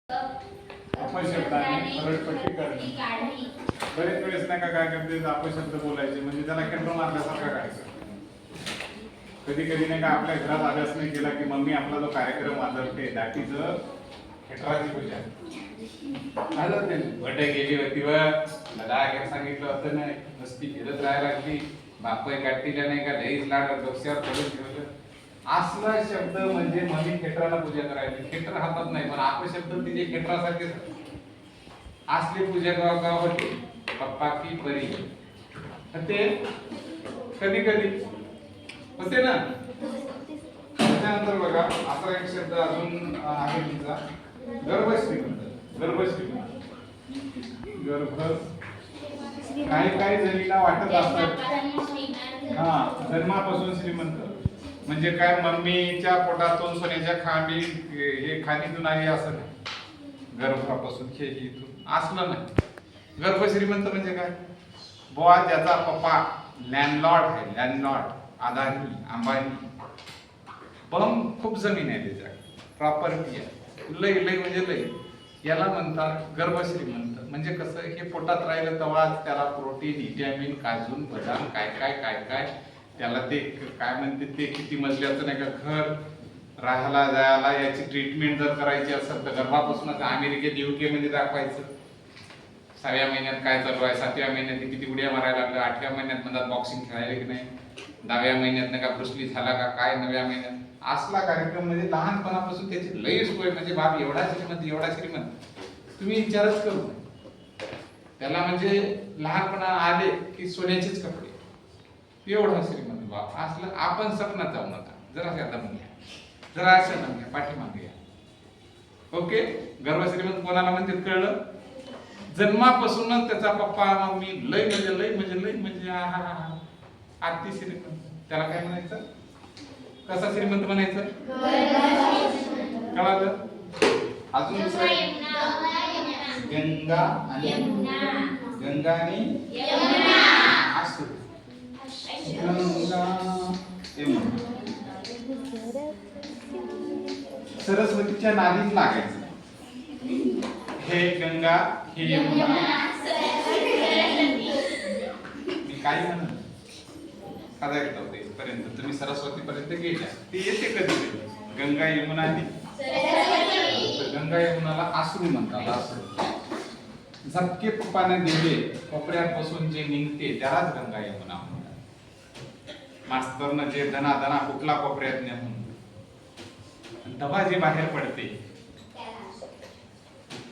अपशब्दाने फरकपट्टी करणे. बरेच वेळेस नाही का काय करते अपशब्द बोलायचे म्हणजे त्याला केंद्र मारल्यासारखं करायचं. कधी कधी नाही का आपल्या घरात अभ्यास नाही केला की मम्मी आपला जो कार्यक्रम आदरते दाटीचं खेटराची पूजा आदरते बटे गेली होती व मला काय सांगितलं होतं नाही मस्ती फिरत राहायला लागली बापय काढतीला नाही का लईच लाड डोक्यावर पडून ठेवलं. असला शब्द म्हणजे मम्मी खेटराला पूजा करायची. खेटर हातात नाही पण अपशब्द तिथे खेटरासारखेच असली पूजा गावाची पप्पा की परी ते कधी कधी होते ना. त्यानंतर बघा असा एक शब्द अजून आहे तिचा गर्भश्रीमंत. गर्भश्रीमंत गर्भ काही काही जणीला वाटत असतात जन्मापासून श्रीमंत म्हणजे काय मम्मीच्या पोटातून सोन्याच्या खांडी हे खाणीतून आली असं नाही. गर्भापासून खेळीतून असलं नाही. गर्भश्रीमंत म्हणजे काय बुवा त्याचा पप्पा लँडलॉर्ड आहे. लँडलॉर्ड अदानी अंबानी बम खूप जमीन आहे त्याच्या प्रॉपर्टी आहे लय लय म्हणजे लय याला म्हणतात गर्भश्रीमंत. म्हणजे कसं हे पोटात राहिलं तेव्हाच त्याला प्रोटीन व्हिटॅमिन काजून बदाम काय काय काय काय त्याला ते काय म्हणते ते किती मजल्याचं नाही का घर राहायला जायला याची ट्रीटमेंट जर करायची असेल तर गर्भापासूनच अमेरिकेत UK मध्ये दाखवायचं. 6व्या महिन्यात काय चालू आहे 7व्या महिन्यात किती उड्या मारायला लागलं 8व्या महिन्यात म्हणतात बॉक्सिंग खेळायला की नाही 10व्या महिन्यात नाही का ब्रुसली झाला का काय 9व्या महिन्यात असला कार्यक्रम म्हणजे लहानपणापासून त्याची लई सोय म्हणजे बाप एवढा श्रीमंत तुम्ही विचारच करू त्याला म्हणजे लहानपणा आले की सोन्याचेच कपडे एवढा श्रीमंत बाप असलं आपण सपनात जाऊ नका. जरा आता घ्या जरा असं ना घ्या पाठीमागे घ्या. ओके गर्भश्रीमंत कोणाला म्हणतात कळलं. जन्मापासूनच त्याचा पप्पा मम्मी लय म्हणजे अति श्रीमंत. त्याला काय म्हणायचं कसा श्रीमंत म्हणायचं कळालं. अजून गंगा आणि गंगा आणि सरस्वतीच्या नादीत लागायचं. हे गंगा हे यमुना मी काही म्हणत पर्यंत तुम्ही सरस्वती पर्यंत गेल्या ती येते कधी गंगा यमुना आणि गंगा यमुनाला आसरू म्हणतात. आसरू झटके पप्पाने दिले कोपऱ्यापासून जे निघते त्यालाच गंगा यमुना म्हणतात. मास्तरनं जे दना कुठला कोपऱ्यात नेऊन दबा जे बाहेर पडते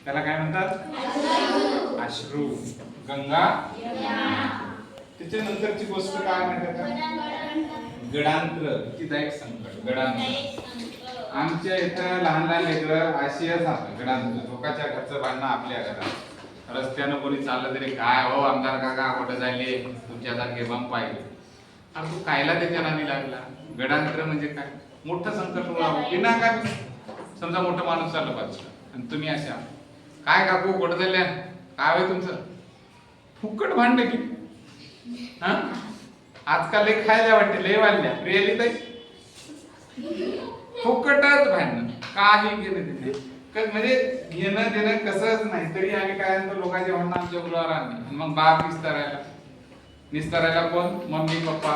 त्याला काय म्हणतात अश्रू. गंगा त्याच्या नंतरची गोष्ट काय म्हणतात गडांत्र. तिचा एक संकट गडांत्र. आमच्या इथं लहान लेकरं आशिया जातात गडांत्र. लोकांच्या घरचं भांडणं आपल्या घरात रस्त्यानं कोणी चाललं तरी काय हो आमदार काका कुठं झाले तुमच्यासारखे बम पाहिजे. आणि तू कायला त्याच्या नादी लागला. गडांत्र म्हणजे काय मोठं संकट बिना काय समजा मोठं माणूस चाललं पाहिजे आणि तुम्ही अशा काय काकू कुठं झाल्या काय होय तुमचं फुकट भांडण की आजकाल लय खायला वाटते लय वाढल्या रिअली ताई फुकटच भांडण काही घेणं देणं म्हणजे घेणं देणं कसंच नाही. तरी आम्ही काय म्हणतो लोकांच्या भांडणं आमच्या मुलावर आणली मग बाप निस्तारायला कोण मम्मी पप्पा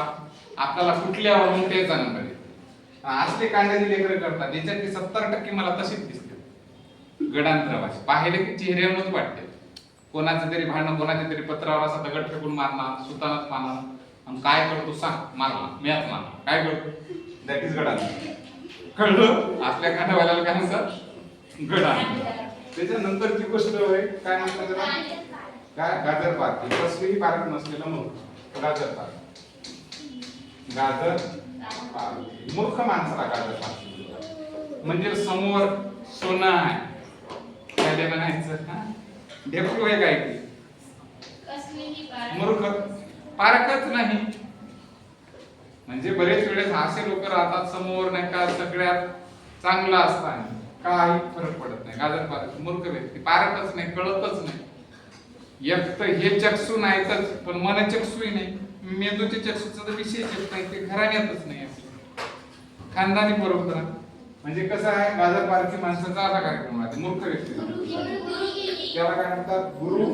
आपल्याला कुठल्यावरून तेच नंबर येते. असले कांद्याची लेकरं करतात याच्यातली 70% मला तशीच दिसते गडांत्र भाषा. पाहिले की चेहऱ्यावरूनच वाटते. कोणाचं तरी भांडण कोणाच्या तरी पत्रावर असा दगड फेकून मारणार सुतानाच मारणार आणि काय करतो सांग मारला मॅच मारला काय करतो दॅट इज गडांत्र. कळलं. आपल्या कांडावाल्याला काय म्हणतात गडांत्र. त्याच्यानंतरची गोष्ट होय काय म्हणतात त्याला काय गाजर पार्क. कसलीही पार्क नसलेलं मूर्ख गाजर पार्क. गाजर पार्क मूर्ख माणसाला गाजर पार्क म्हणजे समोर सोनं आहे काय म्हणायचं ढेकू आहे काय की मूर्ख पारखच नाही. म्हणजे बरेच वेळेस असे लोक राहतात समोर नाही का सगळ्यात चांगलं असताना काही फरक पडत नाही. गाजर पारख मूर्ख व्यक्ती पारखच नाही कळतच नाही. एक तर हे चक्षु नाहीतच पण मन चक्षुही नाही. मेंदूचे चक्षुचा तर विषयच नाही ते घराण्यातच नाही. खानदानी परंपरा म्हणजे कसं आहे, गाजर बारकी माणसाचा असा कार्यक्रम आहे, मूर्ख व्यक्ती त्याला काय म्हणतात, गुरु.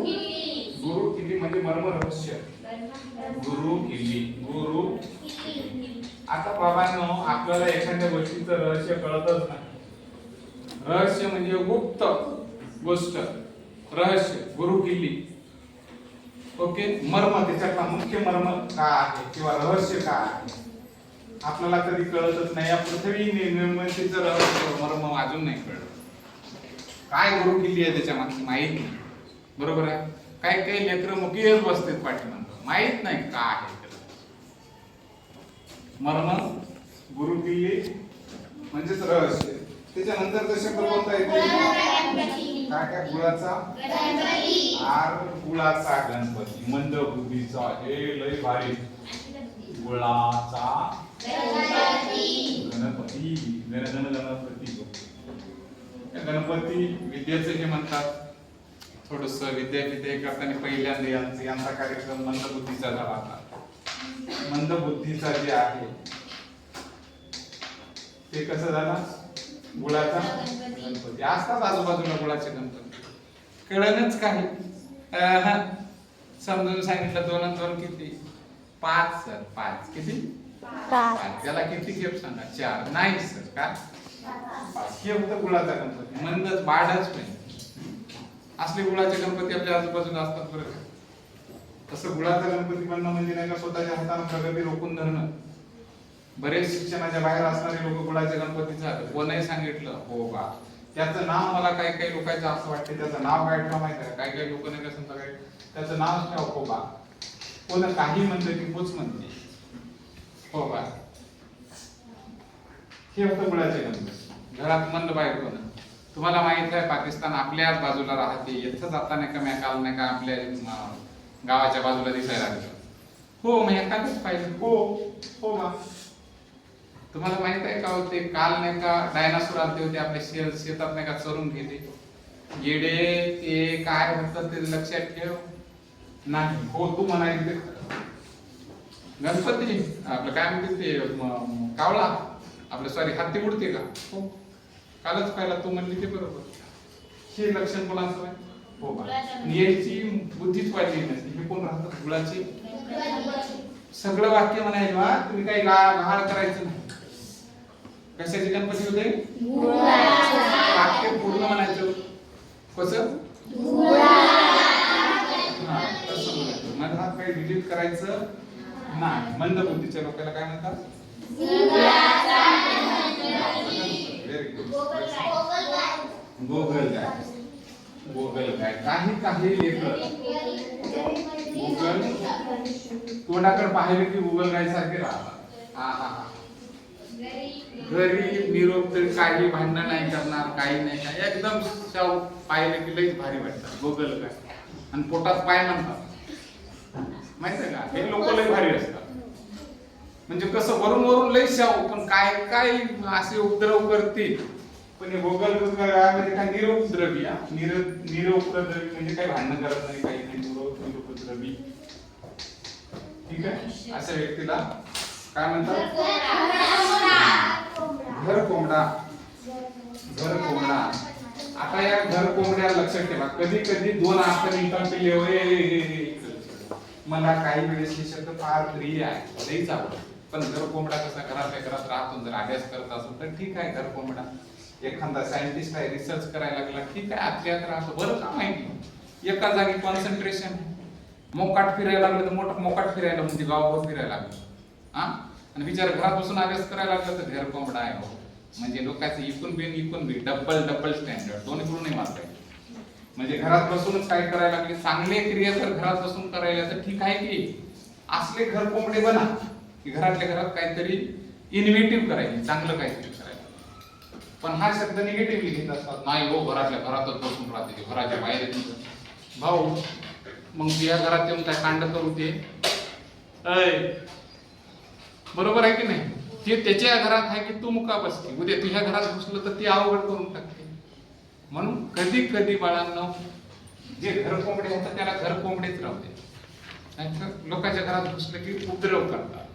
गुरु किल्ली म्हणजे मर्म रहस्य, गुरु किल्ली, गुरु. आता बाबांनो, आपल्याला एखाद्या गोष्टीचं रहस्य कळतच नाही. रहस्य म्हणजे गुप्त गोष्ट, रहस्य, गुरु किल्ली. ओके, मर्म, त्याच्यातला मुख्य मर्म काय आहे किंवा रहस्य काय आहे आपल्याला कधी कळतच नाही. या पृथ्वी निर्मितीचं रहस्य मर्म अजून नाही कळलं. काय गुरु किल्ली आहे त्याच्या मागची माहित नाही. बरोबर आहे. काही काही लेकरं मुकीच बसतात पाठीमागं, माहित नाही काय आहे मर्म. गुरु किल्ली म्हणजेच रहस्य. त्याच्यानंतर शब्द कोणता येते, काय काय, गुळाचा, गुळाचा गणपती, मंद बुद्धीचा, हे लय भारी, गुळाचा गणपती, गणपती. गणपती विद्याचं हे म्हणतात. थोडस विद्यापीठ करताना पहिल्यांदा यांचा कार्यक्रम मंदबुद्धीचा झाला होता. मंदबुद्धीचा जे आहे ते कसं झाला, गुळाचा गणपती. असतात आजूबाजूला गुळाचे गणपती, कळणच काही. समजून सांगितलं 2 आणि 2 किती, 5 सर, 5 किती, 5. त्याला किती खेप सांगा, 4. नाही सर, का 5 हे होतं गुळाचा गणपती. मंदच बाडच नाही. असले गुळाचे गणपती आपल्या आजूबाजूला असतात बरं. तसं गुळाचा गणपती बनणं म्हणजे नाही का स्वतःच्या हाताने प्रगती रोखून धरणं. बरेच शिक्षणाच्या बाहेर असणारे लोक गुळाच्या गणपतीचं कोणीही सांगितलं हो बा, त्याचं नाव मला काही काही लोकांचं असं वाटते, त्याचं नाव काय ठेवा माहिती आहे. काही काही लोक नाही का समजा काय त्याचं नाव ठेवा हो बा, कोण काही म्हणतं की होच म्हणते हो बा. हे होतं गुळाचे गणपती. घरात मंद बाहेर कोण. तुम्हाला माहित आहे पाकिस्तान आपल्याच बाजूला राहते. इथं जाता नाही का मी काल नाही का आपल्या गावाच्या बाजूला दिसायला लागलं. हो मी एखादच पाहिजे. हो हो बा. तुम्हाला माहित आहे का होते काल नाही का डायनासोर आलते होते आपल्या शेतात नाही का चरून घेते गेडे. ते काय होतं ते लक्षात ठेव नाही. हो तू म्हणायचं गणपती आपलं काय म्हणते ते कावळा आपलं सॉरी हत्ती उडते का, हो कालच पाहिला तू म्हणली ते बरोबर. हे लक्षण कोणाचं आहे, हो बा. याची बुद्धीच वाढली नसते. हे कोण राहतात, गुळाची. सगळं वाक्य म्हणायचं हा, तुम्ही काही गहाळ करायचं नाही. कशाचे गणपती होते, वाक्य पूर्ण म्हणायचं. कसं, मधात काही डिलीट करायचं नाही. मंद बुद्धीच्या लोकांना काय म्हणतात, गोगल गाय. गोगल गाय. काही काही लेकर गुगल तोंडाकडे पाहिले की गुगल गाय सारखे राहतात. हा हा हा. घरी निरोप तरी काही भांडण नाही करणार, काही नाही काय, एकदम शाव पाहिले की लईच भारी वाटतात गोगल गाय. आणि पोटात पाय म्हणतात माहित आहे का, हे लोक लई भारी असतात. म्हणजे कसं वरून वरून लई शाव, पण काय काय असे उपद्रव करतील. पण हे गोगल म्हणजे काय निरुपद्रवी. निरुपद्रवी म्हणजे काही भांडण करत नाही, काही नाही, निरुपद्रवी. ठीक आहे. अशा व्यक्तीला काय म्हणतात, घर कोंबडा. घर कोंबडा. आता या घर कोंबड्या लक्षात ठेवा, कधी कधी 2 अर्थ निघतात. मला काही वेळेस हे शब्द फार प्रिय आहे, लईच आवडतो. पण घर कोंबडा कसा घरातल्या घरात राहतो, जर अभ्यास करत असेल तर ठीक आहे. घर कोंबडा एखादा सायंटिस्ट आहे, रिसर्च करायला लागला, ठीक आहे, आतल्यात राहतो, बरं का माहिती. एका जागी कॉन्सन्ट्रेशन. मोकाट फिरायला लागलं तर मोठं मोकाट फिरायला म्हणजे गावावर फिरायला लागलं. हा, आणि विचार घरात बसून अभ्यास करायला लागलं तर घर कोंबडा आहे. हो म्हणजे लोकांचं इकून बी डबल स्टँडर्ड, दोन्ही करून मारताय. म्हणजे घरात बसूनच काय करायला लागले, चांगले क्रिया जर घरात बसून करायला तर ठीक आहे की असले घर कोंबडे बना की घरातल्या घरात काहीतरी इनोव्हेटिव्ह करायचे, चांगलं काहीतरी करायला. पण हा शब्द निगेटिव्हली घेत असतात. नाही हो घरातल्या घरातच बसून राहते, घराच्या बाहेर भाऊ. मग या घरात येऊन काय कांड करू ते, बरोबर आहे की नाही. ते त्याच्या घरात आहे की तू मुका बसते, उद्या तुझ्या घरात घुसलं तर ती अवघड करून टाकते. म्हणून कधी कधी बाळांनो जे घर कोंबडे होतात त्याला घर कोंबडेच राहू दे. लोकांच्या घरात घुसलं की उपद्रव करतात.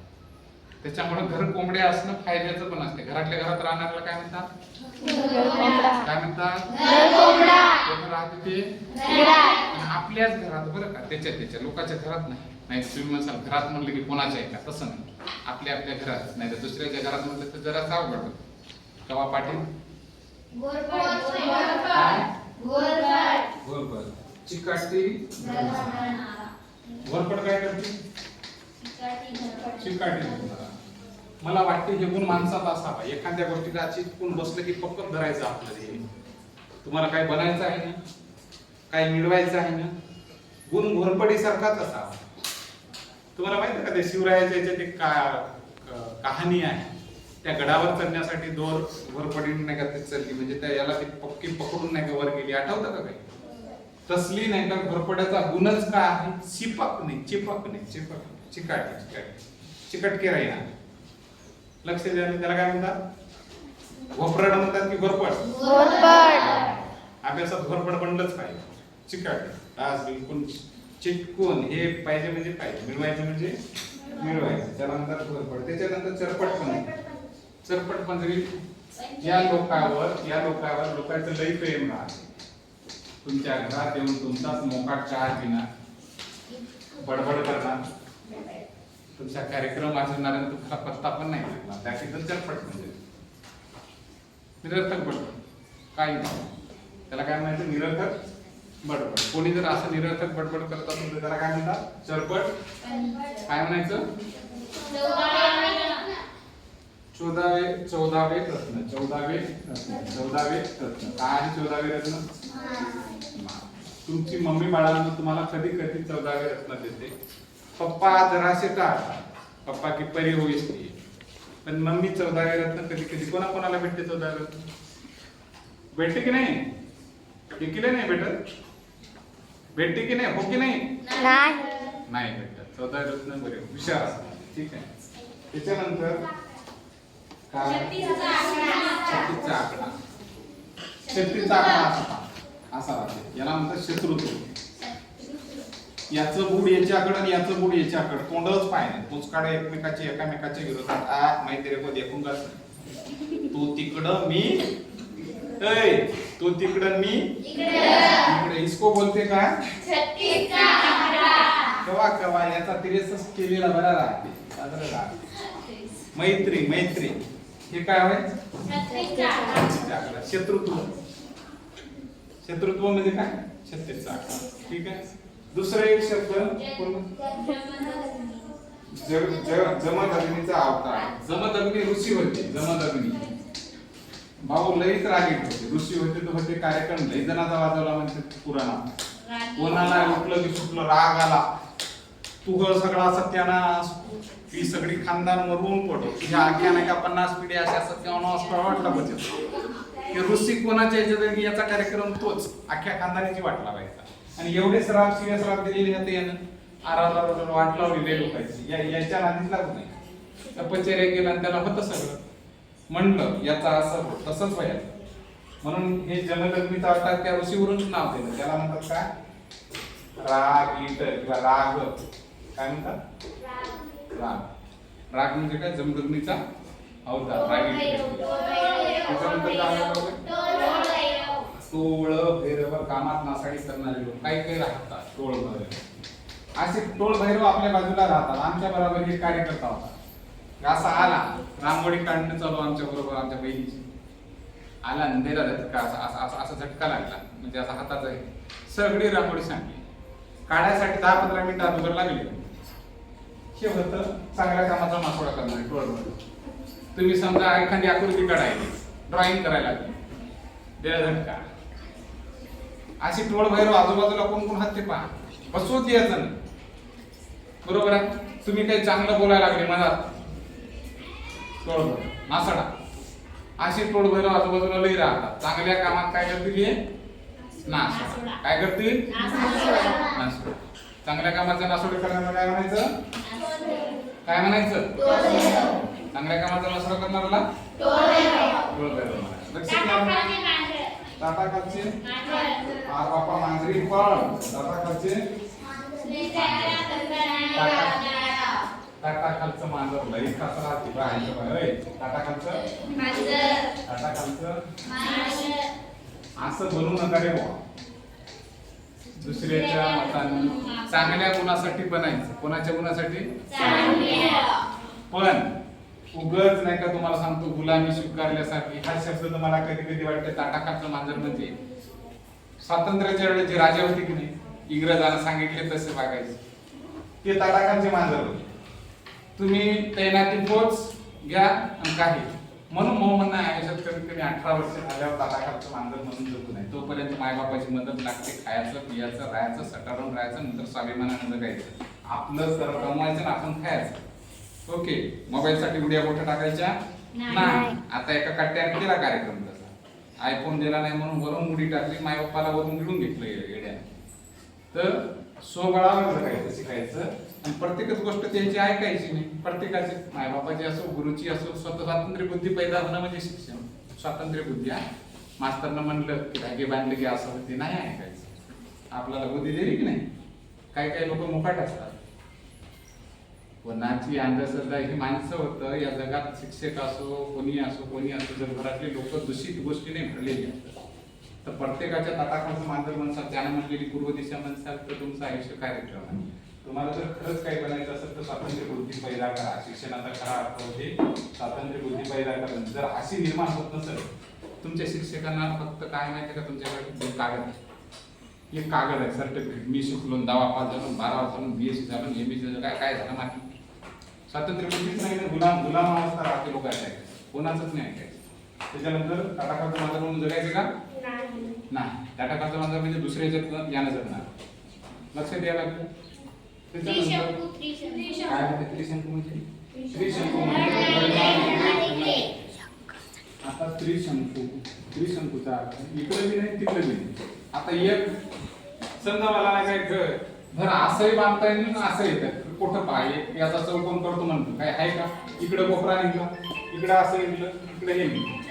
त्याच्यामुळे घर कोंबडे असणं फायद्याचं पण असते. घरातल्या घरात राहणाऱ्याला काय म्हणतात? काय म्हणतात? कोण राहते ते आपल्याच घरात, बरं का, त्याच्या लोकांच्या घरात नाही. तुम्ही म्हणसाल घरात म्हणलं की कोणाच्या आहे का? तसं नाही, आपल्या घरात. नाही तर दुसऱ्याच्या घरात म्हणलं तर जरा साव पडतं. कवा पाटील चिकाटी घोरपड काय करते? चिकाटी. मला वाटते हे गुण माणसात असावा. एखाद्या गोष्टीला चिटकून बसलं की पक्कत धरायचं आपलं हे. तुम्हाला काय बनायचं आहे ना, काय मिळवायचं आहे ना, गुण घोरपडी सारखाच असावा. तुम्हाला माहिती आहे का ते शिवरायाच्या याच्यात एक कहाणी आहे. त्या गडावर चढण्यासाठी दोर घोरपडीने नाही का ते चढली, म्हणजे त्या याला ते पक्की पकडून नाही का वर गेली. आठवतं का काही? तसली नाही का घोरपड्याचा गुणच काय आहे? चिपकणे, चिकाटी, चिकटके राहीना. लक्ष द्या. त्याला काय म्हणतात? घोरपड म्हणतात की घोरपड? अभ्यासात घोरपड बनलंच पाहिजे. चिकाटी आज बिलकुल चिटकून हे पाहिजे म्हणजे पाहिजे, मिळवायचं म्हणजे मिळवायचं. त्यानंतर घोरपड. त्याच्यानंतर चरपट पंजरी. या लोकांवर लोकांचं लई प्रेम राहते. तुमच्या घरात येऊन तुमचाच मोकाट चहा पिणार, बडबड करणार, तुमचा कार्यक्रम वाजवणाऱ्या तुम्हाला पत्ता पण नाही लागला. त्याची चरपट म्हणजे निरर्थक बडबड. काही नाही, त्याला काय म्हणायचं? निरर्थक बडबड. कोणी जर असं निरर्थक बडबड करत असेल तर त्याला काय म्हणतात? चरपट. काय म्हणायचं? 14वे रत्न. 14वे रत्न काय आहे? 14वे रत्न. तुमची मम्मी बाळांना तुम्हाला कधी 14वे रत्न देते. पप्पा जरासे टाळतात, पप्पा की परी होईस ती, पण मम्मी 14वे रत्न कधी कोणाला भेटते? 14वे रत्न भेटते की नाही? केले नाही भेटत? भेटते की नाही? हो की नाही? नाही भेटत. 14वे रत्न बरे हुशार असतात. ठीक आहे. त्याच्यानंतर काय? 36चा आकडा. 36चा आकडा असा राहते. याला म्हणतात शत्रुत्व. याचं बूड याच्याकडे आणि याचं बूड याच्याकडे, तोंडच पाय नाही. पुचकाडे एकामेकाच्या विरोधात. माहिती रे को देखून का तू तिकडं मी तू तिकडं मी इकडे. इसको बोलते का? कवा याचा 63 केलेला बरा राहते. मैत्री. हे काय आहे? शत्रुत्व म्हणजे काय? 36चा आकडा. ठीक आहे. दुसरा एक शब्द जमदग्नीचा अवतार. जमदग्नी ऋषी होते. जमदग्नी भाऊ लईच रागीट होते. ऋषी होते तर होते. कार्यक्रम लई जणांचा वाजवला म्हणजे पुराणात. कोणाला उठलं की सुटलं, राग आला, तुझं सगळा सत्यानाश, ही सगळी खानदान मरून पडो. ह्या आख्या नाही का 50 पिढ्या अशा सत्यानाश वाटला पाहिजे. ऋषी कोणाच्या याच्यात याचा कार्यक्रम तोच अख्ख्या खानदानीची वाट लावायचा. आणि एवढे श्राप, सिरियस श्राप दिलेले होते यानं. आराला वाट लावली लोकांची. याच्या नादीच लागू नाही. तपश्चर्या केला आणि त्याला होतं सगळं. म्हणलं याचा असं होत तसंच व्हायचं. म्हणून हे जमदग्नीचा अवतार त्या ऋषीवरूनच नाव दिलं. त्याला म्हणतात काय? रागीट किंवा राग. काय म्हणतात? राग म्हणजे काय? जमदग्नीचा अवतार रागीट. टोळ भैरव. कामात नासाडी करणारे लोक काही राहतात. टोळ भैरव असे टोळ भैरव आपल्या बाजूला राहतात. आमच्या बरोबर हे कार्यकर्ता होता. असा आला, रांगोळी काढणं चालू आमच्या बरोबर, आमच्या बहिणीची. आला अंधेरा झटका, असा झटका लागला, म्हणजे असा हाताचा सगळी रांगोळी सांगली. काढायसाठी 10-15 मिनिटं अगोदर लागली. हे होतं चांगल्या कामाचा मासोडा करणारे टोळ भैरव. तुम्ही समजा एखादी आकृती काढायची, ड्रॉइंग करायला लागली, दिला झटका. अशी टोळ भैरव आजूबाजूला कोण कोण हात ते पहा, बसवत यायचं नाही. बरोबर आहे. तुम्ही काही चांगलं बोलायला लागले मनात, टोळ भैरव नासाडा. अशी टोळ भैरव आजूबाजूला लई राहतात. चांगल्या कामात काय करतील? नासोडा. काय करतील? नासोडा. चांगल्या कामाचा नासोडा करण्याला काय म्हणायचं? काय म्हणायचं? चांगल्या कामाचा नासोडा करणाऱ्याला टोळ भैरव म्हणायचं. लक्षात घ्या. टाटा खालचे बापा मांजरी फळ. टाटा खालचे ताटाखालचं मांजर लई कसं राहते ताटाखालचं असं बनवू नका रे बुवा. दुसऱ्याच्या मताने चांगल्या गुणासाठी बनायचं. कोणाच्या गुणासाठी? पण उगच नाही का तुम्हाला सांगतो गुलामी स्वीकारल्यासारखी हा शब्द तर मला कधी कधी वाटतं. ताटाखालचं मांजर म्हणजे स्वातंत्र्याच्या वेळेस जे राजा होते की नाही, इंग्रजांना सांगितले तसे वागायचे, ते ताटाखालचे मांजर होते. तुम्ही तैनाती पोच घ्या आणि काही म्हणून म्हणणं आहे आयुष्यात कमीत कमी 18 वर्ष झाल्यावर ताटाखालचं मांजर म्हणून जगू नये. तोपर्यंत मायबापाची मदत लागते. खायचं पियाचं राहायचं सटारून राहायचं, नंतर स्वाभिमानानं जगायचं. आपलं सर्व कमवायचं आणि आपण खायचं. ओके. मोबाईलसाठी उड्या मोठ्या टाकायच्या नाही. आता एका कट्ट्याने केला कार्यक्रम तसा. आयफोन दिला नाही म्हणून वरून उडी टाकली, मायबापाला वरून गिळून घेतलं येड्याने. तर स्वबळावर जगायचं शिकायचं आणि प्रत्येकच गोष्ट त्यांची ऐकायची नाही. प्रत्येकाचे मायबापाची असो गुरुची असो स्वतः स्वातंत्र्य बुद्धी पैदा होणं म्हणजे शिक्षण. स्वातंत्र्य बुद्धी मास्तरनं म्हणलं की धागे बांधले की असं ते नाही ऐकायचं. आपल्याला बुद्धी दिली की नाही. काही काही लोक मुकाट असतात. कोणाची अंधश्रद्धा ही माणसं होतं या जगात. शिक्षक असो कोणी असो जगभरातले लोक दूषित गोष्टीने भरलेली असतात. तर प्रत्येकाच्या ताटाखालचं मांजर म्हणसाल, त्यानं म्हणलेली पूर्व दिशा म्हणसाल तर तुमचं आयुष्य कार्यक्रम आहे. तुम्हाला जर खरंच काही बनायचं असेल तर स्वातंत्र्य बुद्धी पैदा करा. शिक्षणाचा खरा अर्थ होते स्वातंत्र्य बुद्धी पैदा करणं. जर अशी निर्माण होत नसेल, तुमच्या शिक्षकांना फक्त काय माहिती का, तुमच्याकडे कागद आहे, एक कागद आहे सर्टिफिकेट. मी शिकलो 10 पास झालो, 12 झालो, BSc झालो, MSc झालं, काय झालं माहिती. स्वातंत्र्य बुद्धीच नाही, गुलाम अवस्था राहते लोकांच्या. कोणाचंच नाही ऐकायचं. त्याच्यानंतर ताटाखालचं मांजर म्हणून जगायचं का नाही. ताटाखालचं मांजर म्हणजे दुसऱ्याच्या यानं जगणार. लक्ष द्यायला लागतं. त्याच्यानंतर काय म्हणते त्रिशंकू म्हणजे? त्रिशंकू म्हणजे आता त्रिशंकूचा अर्थ इकडे बी नाही तिकडे बी नाही. आता एक समजा मला नाही काय घर असंही बांधता येईल ना असं येतं. कुठं पाय याचा चौकोन करतो म्हणतो काय आहे का? इकडे कोपरा निघला, इकडे असं निघलं, इकडे हे निघलं.